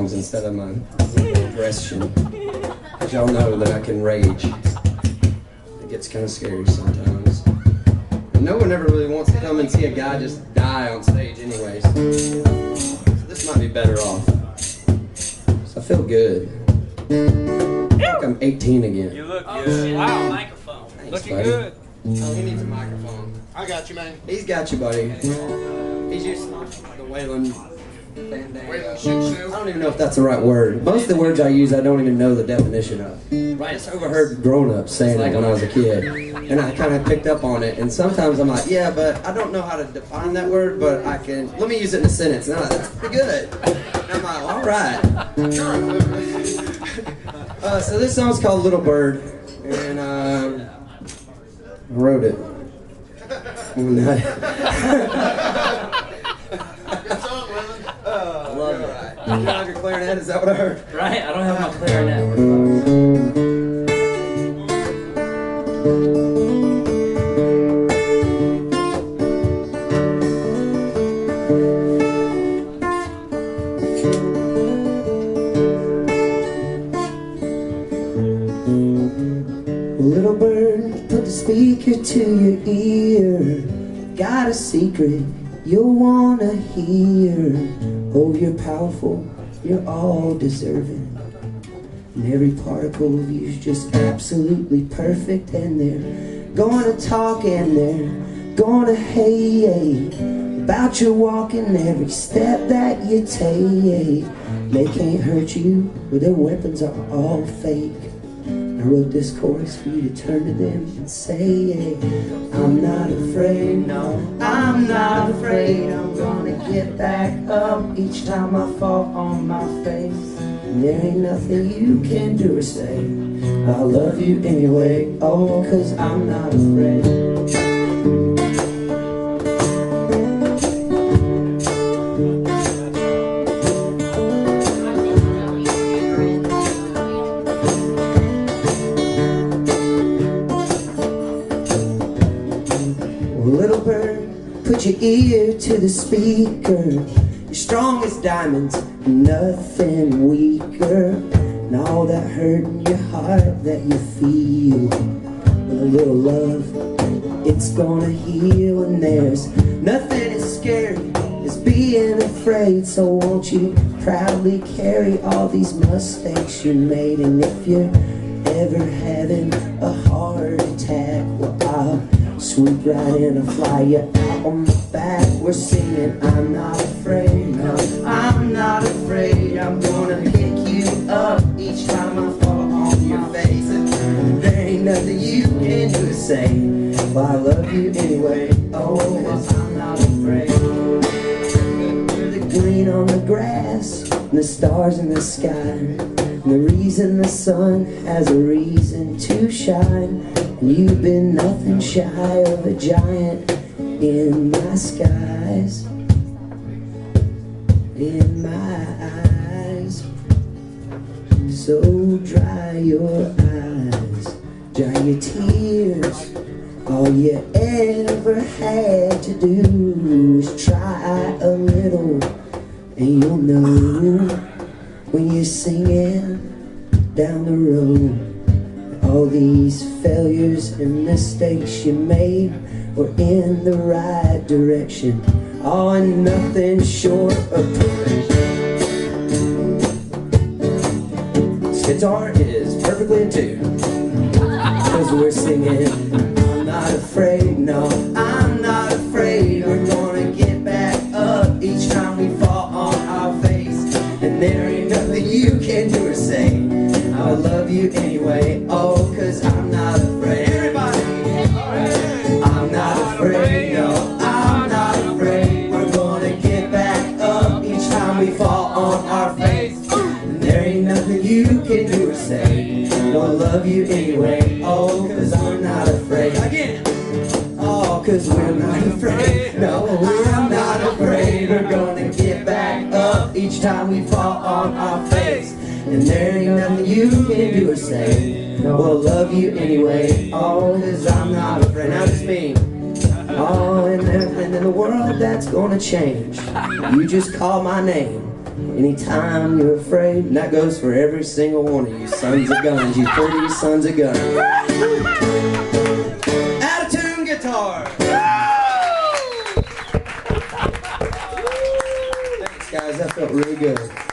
songs instead of my aggression. Because y'all know that I can rage. It gets kind of scary sometimes. And no one ever really wants to come and see a guy just die on stage anyways. So this might be better off. So I feel good. I feel like I'm 18 again. You look good. Wow, microphone. Thanks, Looking buddy. good. Oh, he needs a microphone. I got you, man. He's got you, buddy. He's used to the Wayland bandana. Wayland shih tzu. I don't even know if that's the right word. Most of the words I use, I don't even know the definition of. I just overheard grown-ups saying it when I was a kid, and I kind of picked up on it. And sometimes I'm like, yeah, but I don't know how to define that word, but I can. Let me use it in a sentence. And I'm like, that's pretty good. And I'm like, all right. So this song's called "Little Bird," and I wrote it. One night. Good song, Wayland. I love it. You don't have your clarinet, is that what I heard? Right? I don't have my clarinet. Little bird, put the speaker to your ear. Got a secret you'll wanna hear. Oh, you're powerful, you're all deserving. And every particle of you's just absolutely perfect. And they're gonna talk and they're gonna hate about your walk and every step that you take. They can't hurt you, but their weapons are all fake. I wrote this chorus for you to turn to them and say, I'm not afraid, no, I'm not afraid. I'm gonna get back up each time I fall on my face. And there ain't nothing you can do or say. I love you anyway, oh, 'cause I'm not afraid. Little bird, put your ear to the speaker. You're strong as diamonds, nothing weaker. And all that hurt in your heart that you feel, with a little love, it's gonna heal. And there's nothing as scary as being afraid. So won't you proudly carry all these mistakes you made? And if you're ever having a heart attack, well, I'll swoop right in and fly you out on the back. We're singing, I'm not afraid, no, I'm not afraid. I'm gonna pick you up each time I fall on your face. And there ain't nothing you can do to say, well, I love you anyway, oh, 'cause I'm not afraid. The green on the grass, and the stars in the sky, and the reason the sun has a reason to shine. You've been nothing shy of a giant in my skies, in my eyes. So dry your eyes, dry your tears. All you ever had to do is try a little, and you'll know when you're singing down the road. All these failures and mistakes you made were in the right direction. Oh, and nothing short of perfection. This guitar is perfectly in tune, 'cause we're singing, I'm not afraid, no, I'm not afraid. We're gonna get back up each time we fall on our face. And there ain't nothing you can do or say, I love you anyway, oh, 'cause I'm not afraid. Everybody! I'm not afraid, no, I'm not afraid. We're gonna get back up each time we fall on our face. And there ain't nothing you can do or say, I'll love you anyway, oh, 'cause I'm not afraid. Again! Oh, 'cause we're not afraid, no, I'm not afraid. We're gonna get back up each time we fall on our face. And there ain't nothing you can do or say, no, I'll love you anyway, oh, 'cause I'm not afraid. Now just me. Oh, and everything in the world that's gonna change. You just call my name, anytime you're afraid. And that goes for every single one of you sons of guns, you pretty sons of guns. Out of tune guitar. Thanks guys, that felt really good.